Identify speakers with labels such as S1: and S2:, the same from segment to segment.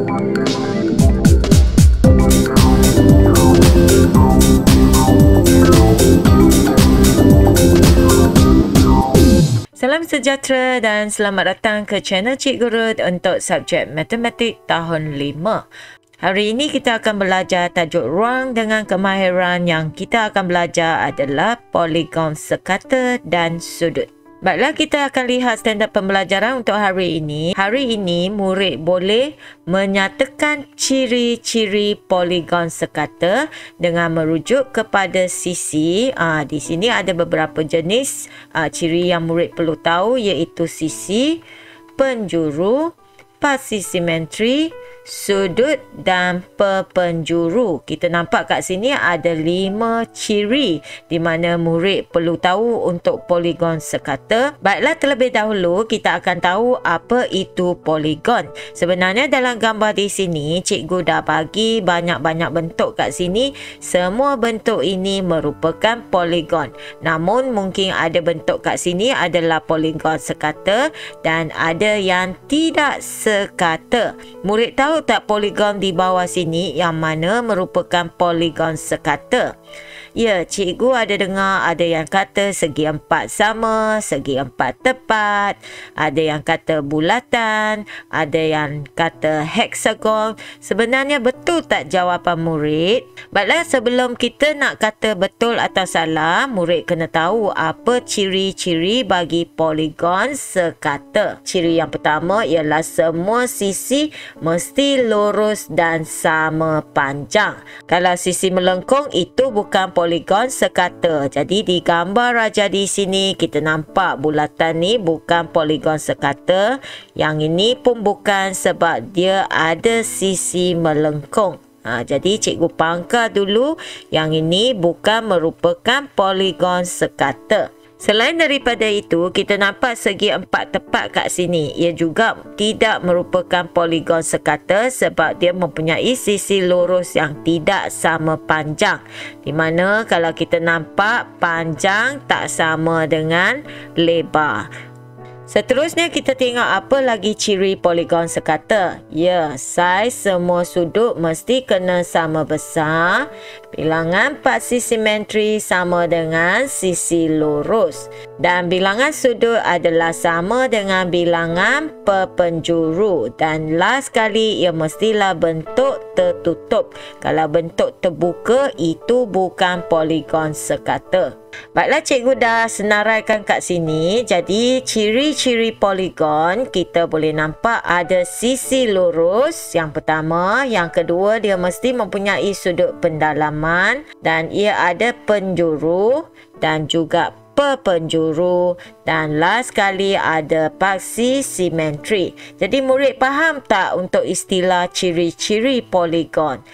S1: Salam sejahtera dan selamat datang ke channel Cikgu Ruth untuk subjek Matematik tahun 5. Hari ini kita akan belajar tajuk ruang dengan kemahiran. Yang kita akan belajar adalah poligon sekata dan sudut. Baiklah, kita akan lihat standard pembelajaran untuk hari ini. Hari ini, murid boleh menyatakan ciri-ciri poligon sekata dengan merujuk kepada sisi. Di sini ada beberapa jenis ciri yang murid perlu tahu, iaitu sisi, penjuru, pasi simetri, sudut dan perpenjuru. Kita nampak kat sini ada 5 ciri di mana murid perlu tahu untuk poligon sekata. Baiklah, terlebih dahulu kita akan tahu apa itu poligon. Sebenarnya dalam gambar di sini cikgu dah bagi banyak-banyak bentuk kat sini. Semua bentuk ini merupakan poligon. Namun mungkin ada bentuk kat sini adalah poligon sekata dan ada yang tidak sekata. Murid tahu tak poligon di bawah sini yang mana merupakan poligon sekata? Ya, cikgu ada dengar ada yang kata segi empat sama, segi empat tepat, ada yang kata bulatan, ada yang kata heksagon. Sebenarnya betul tak jawapan murid? Baiklah, sebelum kita nak kata betul atau salah, murid kena tahu apa ciri-ciri bagi poligon sekata. Ciri yang pertama ialah semua sisi mesti lurus dan sama panjang. Kalau sisi melengkung itu bukan poligon sekata. Jadi di gambar raja di sini kita nampak bulatan ni bukan poligon sekata. Yang ini pun bukan sebab dia ada sisi melengkung. Jadi cikgu pangkal dulu yang ini bukan merupakan poligon sekata. Selain daripada itu, kita nampak segi empat tepat kat sini. Ia juga tidak merupakan poligon sekata sebab dia mempunyai sisi lurus yang tidak sama panjang. Di mana kalau kita nampak panjang tak sama dengan lebar. Seterusnya kita tengok apa lagi ciri poligon sekata. Ya, saiz semua sudut mesti kena sama besar. Bilangan pasi simetri sama dengan sisi lurus. Dan bilangan sudut adalah sama dengan bilangan perpenjuru. Dan last sekali, ia mestilah bentuk tertutup. Kalau bentuk terbuka, itu bukan poligon sekata. Baiklah, cikgu dah senaraikan kat sini. Jadi ciri-ciri poligon kita boleh nampak ada sisi lurus yang pertama, yang kedua dia mesti mempunyai sudut pendalaman dan ia ada penjuru dan juga perpenjuru dan last sekali ada paksi simetri. Jadi murid faham tak untuk istilah ciri-ciri poligon?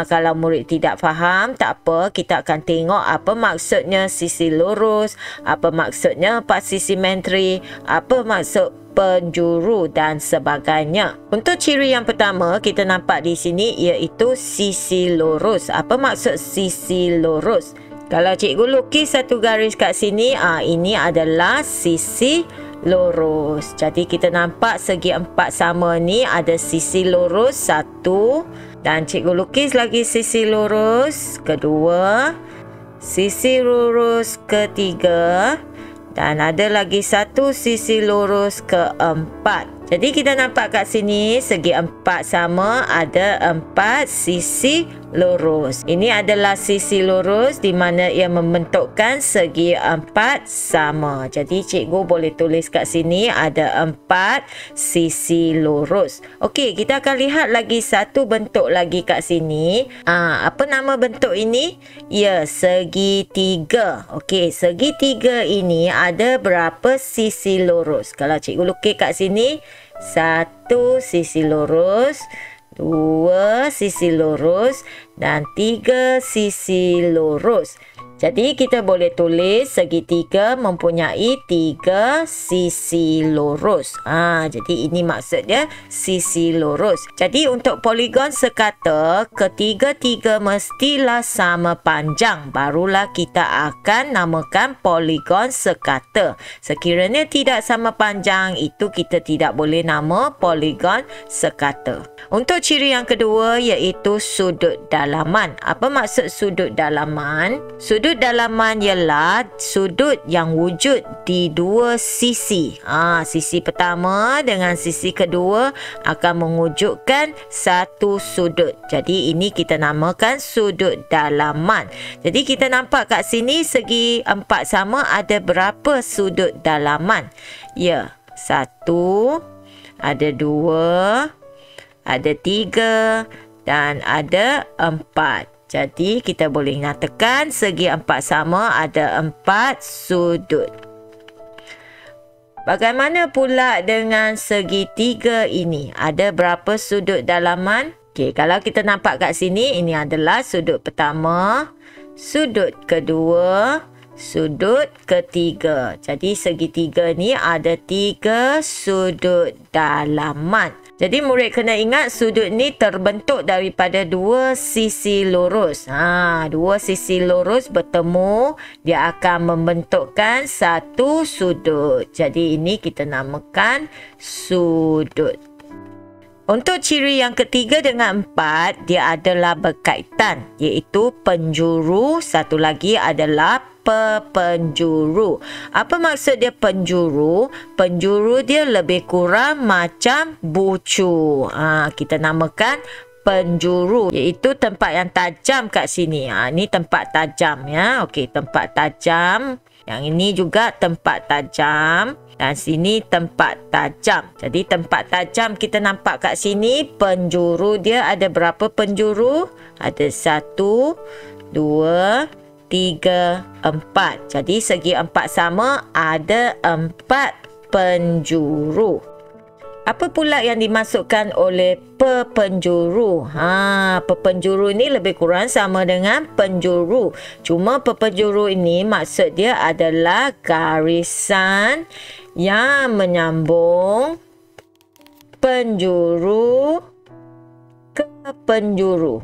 S1: Kalau murid tidak faham, tak apa, kita akan tengok apa maksudnya sisi lurus, apa maksudnya paksi simetri, apa maksud penjuru dan sebagainya. Untuk ciri yang pertama kita nampak di sini iaitu sisi lurus. Apa maksud sisi lurus? Kalau cikgu lukis satu garis kat sini, ini adalah sisi lurus. Jadi kita nampak segi empat sama ni ada sisi lurus satu dan cikgu lukis lagi sisi lurus kedua, sisi lurus ketiga dan ada lagi satu sisi lurus keempat. Jadi kita nampak kat sini segi empat sama ada 4 sisi lurus. Ini adalah sisi lurus di mana ia membentukkan segi empat sama. Jadi cikgu boleh tulis kat sini ada 4 sisi lurus. Okey, kita akan lihat lagi satu bentuk lagi kat sini. Apa nama bentuk ini? Ya, segitiga. Okey, segitiga ini ada berapa sisi lurus? Kalau cikgu lukis kat sini, 1 sisi lurus, 2 sisi lurus dan 3 sisi lurus. Jadi kita boleh tulis segitiga mempunyai 3 sisi lurus. Jadi ini maksudnya sisi lurus. Jadi untuk poligon sekata, ketiga-tiga mestilah sama panjang. Barulah kita akan namakan poligon sekata. Sekiranya tidak sama panjang, itu kita tidak boleh nama poligon sekata. Untuk ciri yang kedua iaitu sudut dalaman. Apa maksud sudut dalaman? Sudut dalaman ialah sudut yang wujud di dua sisi. Sisi pertama dengan sisi kedua akan mewujudkan satu sudut. Jadi ini kita namakan sudut dalaman. Jadi kita nampak kat sini segi empat sama ada berapa sudut dalaman? Ya, 1, ada 2, ada 3 dan ada 4. Jadi kita boleh nyatakan segi empat sama ada 4 sudut. Bagaimana pula dengan segitiga ini? Ada berapa sudut dalaman? Okey, kalau kita nampak kat sini, ini adalah sudut pertama, sudut kedua, sudut ketiga. Jadi segitiga ni ada 3 sudut dalaman. Jadi murid kena ingat sudut ni terbentuk daripada 2 sisi lurus. Dua sisi lurus bertemu, dia akan membentukkan satu sudut. Jadi ini kita namakan sudut. Untuk ciri yang ketiga dengan 4, dia adalah berkaitan, iaitu penjuru. Satu lagi adalah penjuru. Apa maksud dia penjuru? Penjuru dia lebih kurang macam bucu. Kita namakan penjuru, iaitu tempat yang tajam kat sini. Ini tempat tajam ya. Okey, tempat tajam. Yang ini juga tempat tajam. Dan sini tempat tajam. Jadi tempat tajam kita nampak kat sini. Penjuru dia ada berapa penjuru? Ada 1, 2, 3, 4. Jadi segi 4 sama ada 4 penjuru. Apa pula yang dimasukkan oleh pepenjuru? Pepenjuru ini lebih kurang sama dengan penjuru. Cuma pepenjuru ini maksud dia adalah garisan yang menyambung penjuru ke penjuru.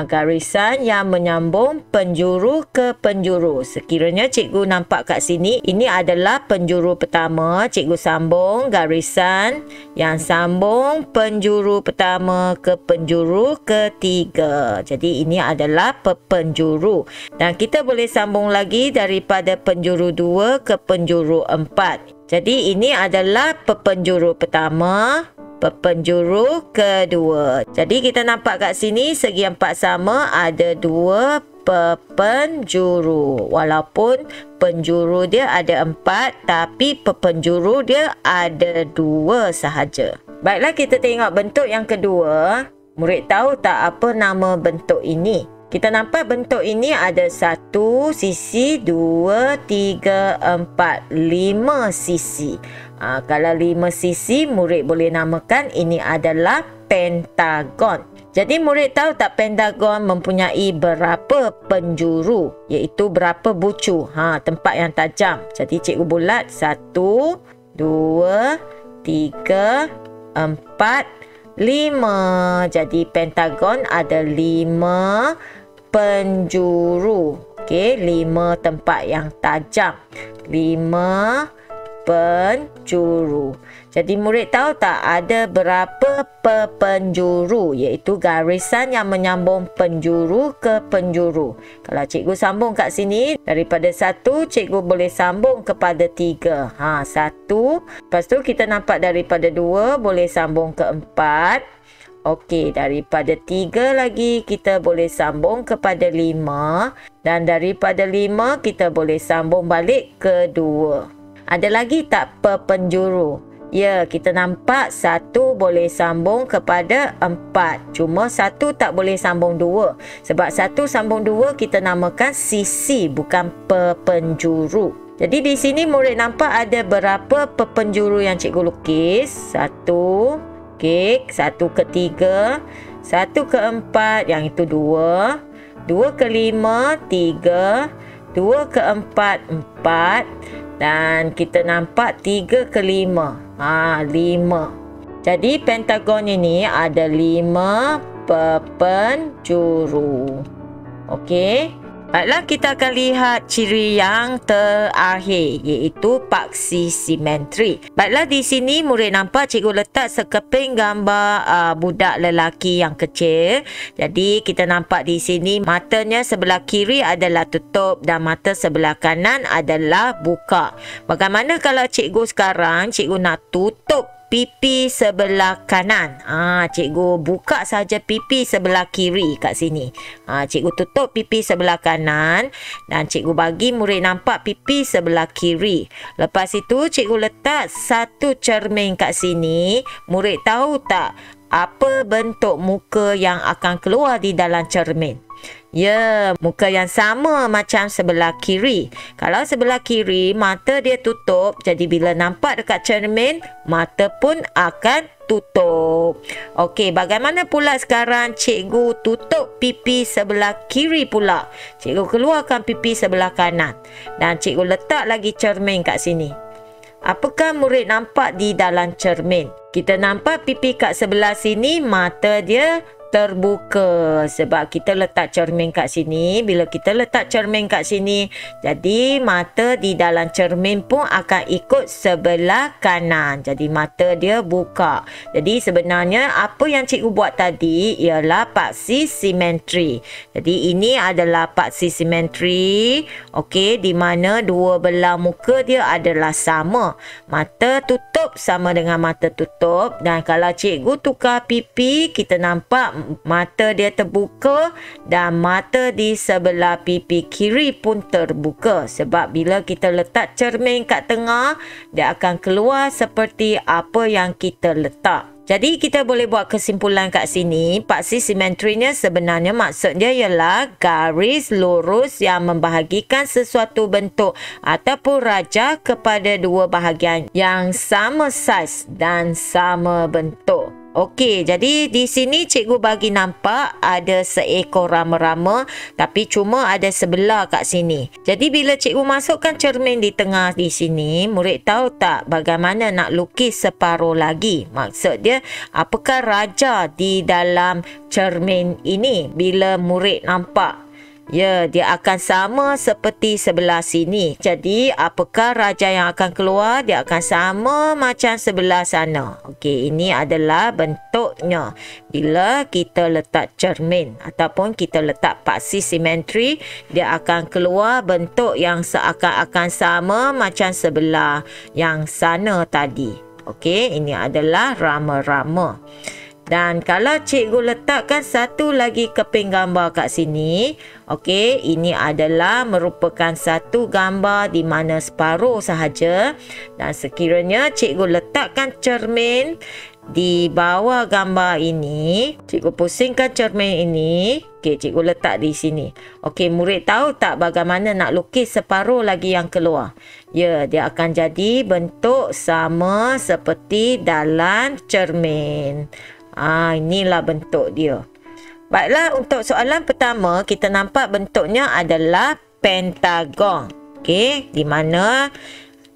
S1: Garisan yang menyambung penjuru ke penjuru. Sekiranya cikgu nampak kat sini, ini adalah penjuru pertama. Cikgu sambung garisan yang sambung penjuru pertama ke penjuru ketiga. Jadi ini adalah pepenjuru. Dan kita boleh sambung lagi daripada penjuru 2 ke penjuru 4. Jadi ini adalah pepenjuru pertama, pepenjuru kedua. Jadi kita nampak kat sini segi 4 sama ada 2 pepenjuru. Walaupun penjuru dia ada 4, tapi pepenjuru dia ada 2 sahaja. Baiklah, kita tengok bentuk yang kedua. Murid tahu tak apa nama bentuk ini? Kita nampak bentuk ini ada 1 sisi, 2, 3, 4, 5 sisi. Kalau 5 sisi, murid boleh namakan ini adalah pentagon. Jadi murid tahu tak pentagon mempunyai berapa penjuru? Iaitu berapa bucu? Tempat yang tajam. Jadi cikgu bulat 1, 2, 3, 4, 5. Jadi pentagon ada 5 penjuru. Okey, 5 tempat yang tajam. 5 penjuru. Jadi murid tahu tak ada berapa penjuru, iaitu garisan yang menyambung penjuru ke penjuru. Kalau cikgu sambung kat sini, daripada 1 cikgu boleh sambung kepada 3. 1. Lepas tu kita nampak daripada 2 boleh sambung ke 4. Okey, daripada 3 lagi kita boleh sambung kepada 5. Dan daripada 5 kita boleh sambung balik ke 2. Ada lagi tak penjuru? Ya, kita nampak 1 boleh sambung kepada 4. Cuma 1 tak boleh sambung 2. Sebab 1 sambung 2 kita namakan sisi, bukan penjuru. Jadi di sini murid nampak ada berapa penjuru yang cikgu lukis? 1. Okey, 1 ke 3. 1 ke 4 yang itu 2, 2 ke 5 3, 2 ke 4 4, dan kita nampak 3 ke 5. 5. Jadi pentagon ini ada 5 penjuru. Okey. Baiklah, kita akan lihat ciri yang terakhir, iaitu paksi simetri. Baiklah, di sini murid nampak cikgu letak sekeping gambar budak lelaki yang kecil. Jadi kita nampak di sini matanya sebelah kiri adalah tutup dan mata sebelah kanan adalah buka. Bagaimana kalau cikgu sekarang cikgu nak tutup pipi sebelah kanan? Cikgu buka saja pipi sebelah kiri kat sini. Cikgu tutup pipi sebelah kanan dan cikgu bagi murid nampak pipi sebelah kiri. Lepas itu cikgu letak satu cermin kat sini. Murid tahu tak apa bentuk muka yang akan keluar di dalam cermin? Ya, muka yang sama macam sebelah kiri. Kalau sebelah kiri, mata dia tutup. Jadi bila nampak dekat cermin, mata pun akan tutup. Okey, bagaimana pula sekarang cikgu tutup pipi sebelah kiri pula? Cikgu keluarkan pipi sebelah kanan. Dan cikgu letak lagi cermin kat sini. Apakah murid nampak di dalam cermin? Kita nampak pipi kat sebelah sini, mata dia terbuka sebab kita letak cermin kat sini. Bila kita letak cermin kat sini, jadi mata di dalam cermin pun akan ikut sebelah kanan. Jadi mata dia buka. Jadi sebenarnya apa yang cikgu buat tadi ialah paksi simetri. Jadi ini adalah paksi simetri. Okey, di mana dua belah muka dia adalah sama. Mata tutup sama dengan mata tutup, dan kalau cikgu tukar pipi, kita nampak mata dia terbuka dan mata di sebelah pipi kiri pun terbuka. Sebab bila kita letak cermin kat tengah, dia akan keluar seperti apa yang kita letak. Jadi kita boleh buat kesimpulan kat sini, paksi simetrinya sebenarnya maksud dia ialah garis lurus yang membahagikan sesuatu bentuk ataupun rajah kepada dua bahagian yang sama saiz dan sama bentuk. Okey, jadi di sini cikgu bagi nampak ada seekor rama-rama, tapi cuma ada sebelah kat sini. Jadi bila cikgu masukkan cermin di tengah di sini, murid tahu tak bagaimana nak lukis separuh lagi? Maksud dia, apakah rajah di dalam cermin ini bila murid nampak? Ya, dia akan sama seperti sebelah sini. Jadi, apakah rajah yang akan keluar? Dia akan sama macam sebelah sana. Okey, ini adalah bentuknya. Bila kita letak cermin ataupun kita letak paksi simetri, dia akan keluar bentuk yang seakan-akan sama macam sebelah yang sana tadi. Okey, ini adalah rama-rama. Dan kalau cikgu letakkan satu lagi keping gambar kat sini, okey, ini adalah merupakan satu gambar di mana separuh sahaja. Dan sekiranya cikgu letakkan cermin di bawah gambar ini, cikgu pusingkan cermin ini. Okey, cikgu letak di sini. Okey, murid tahu tak bagaimana nak lukis separuh lagi yang keluar? Ya, dia akan jadi bentuk sama seperti dalam cermin. Inilah bentuk dia. Baiklah, untuk soalan pertama, kita nampak bentuknya adalah pentagon. Okey, di mana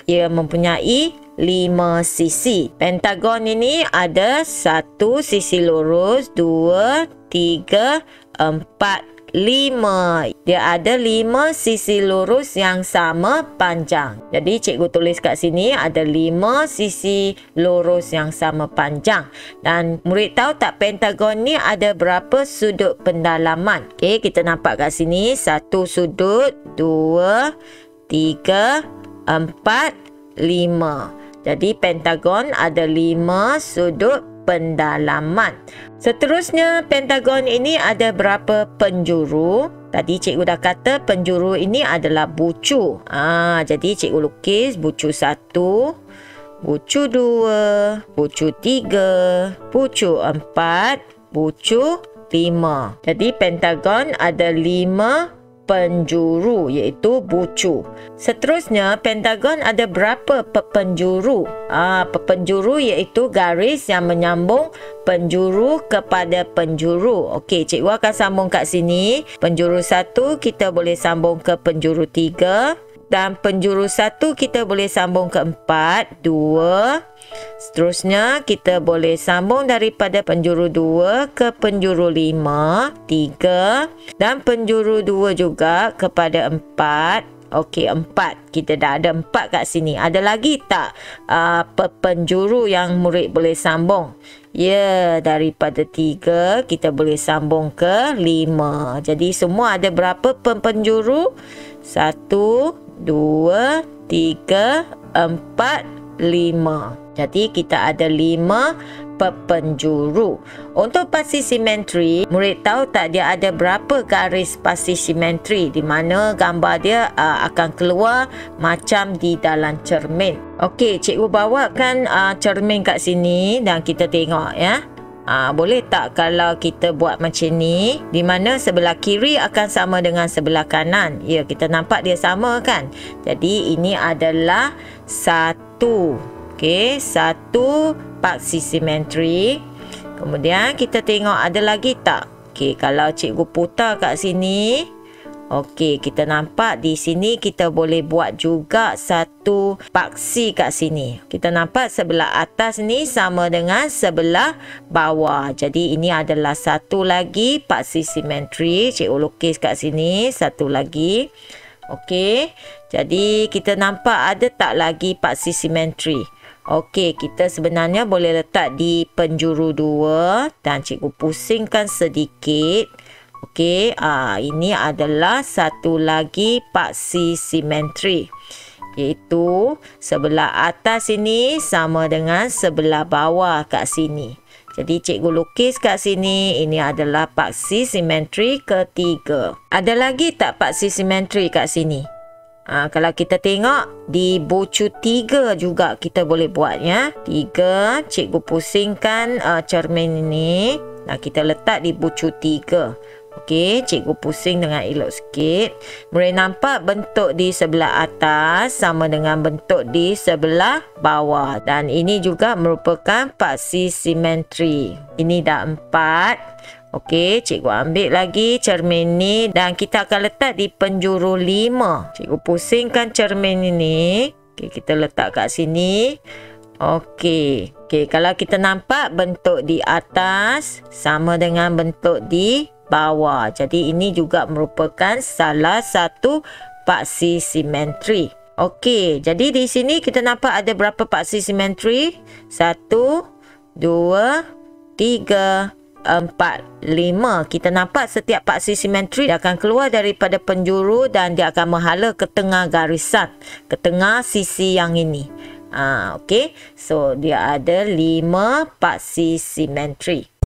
S1: ia mempunyai 5 sisi. Pentagon ini ada 1 sisi lurus, 2, 3, 4, 5. Dia ada 5 sisi lurus yang sama panjang. Jadi cikgu tulis kat sini ada 5 sisi lurus yang sama panjang. Dan murid tahu tak pentagon ni ada berapa sudut pendalaman? Okey, kita nampak kat sini 1 sudut, 2, 3, 4, 5. Jadi pentagon ada 5 sudut pendalaman. Seterusnya, pentagon ini ada berapa penjuru? Tadi cikgu dah kata penjuru ini adalah bucu. Jadi cikgu lukis bucu 1, bucu 2, bucu 3, bucu 4, bucu 5. Jadi pentagon ada 5 penjuru iaitu bucu. Seterusnya, pentagon ada berapa pepenjuru? Pepenjuru iaitu garis yang menyambung penjuru kepada penjuru. Okey, cikgu akan sambung kat sini. Penjuru 1 kita boleh sambung ke penjuru 3. Dan penjuru 1 kita boleh sambung ke 4, 2. Seterusnya kita boleh sambung daripada penjuru 2 ke penjuru 5, 3. Dan penjuru 2 juga kepada 4. Okey, 4. Kita dah ada 4 kat sini. Ada lagi tak penjuru yang murid boleh sambung? Ya, daripada 3 kita boleh sambung ke 5. Jadi semua ada berapa penjuru? 1, 2, 3, 4, 5. Jadi kita ada 5 penjuru. Untuk pasti simetri, murid tahu tak dia ada berapa garis pasti simetri, di mana gambar dia akan keluar macam di dalam cermin. Okey, cikgu bawakan cermin kat sini dan kita tengok ya. Boleh tak kalau kita buat macam ni, di mana sebelah kiri akan sama dengan sebelah kanan? Ya, kita nampak dia sama kan? Jadi ini adalah 1. Okey, 1 paksi simetri. Kemudian kita tengok ada lagi tak? Okey, kalau cikgu putar kat sini, okey, kita nampak di sini kita boleh buat juga satu paksi kat sini. Kita nampak sebelah atas ni sama dengan sebelah bawah. Jadi ini adalah satu lagi paksi simetri. Cikgu lukis kat sini satu lagi. Okey, jadi kita nampak ada tak lagi paksi simetri? Okey, kita sebenarnya boleh letak di penjuru 2 dan cikgu pusingkan sedikit. Okey, ini adalah satu lagi paksi simetri, iaitu sebelah atas ini sama dengan sebelah bawah kat sini. Jadi cikgu lukis kat sini, ini adalah paksi simetri ketiga. Ada lagi tak paksi simetri kat sini? Kalau kita tengok di bucu 3 juga kita boleh buat ya. 3, cikgu pusingkan cermin ini dan kita letak di bucu 3. Okey, cikgu pusing dengan elok sikit. Boleh nampak bentuk di sebelah atas sama dengan bentuk di sebelah bawah. Dan ini juga merupakan paksi simetri. Ini dah 4. Okey, cikgu ambil lagi cermin ni dan kita akan letak di penjuru 5. Cikgu pusingkan cermin ini. Okey, kita letak kat sini. Okey, kalau kita nampak bentuk di atas sama dengan bentuk di bawah. Jadi ini juga merupakan salah satu paksi simetri. Okey, jadi di sini kita nampak ada berapa paksi simetri? 1, 2, 3, 4, 5. Kita nampak setiap paksi simetri dia akan keluar daripada penjuru dan dia akan menghala ke tengah garisan, ke tengah sisi yang ini. Okey, so dia ada 5 paksi simetri.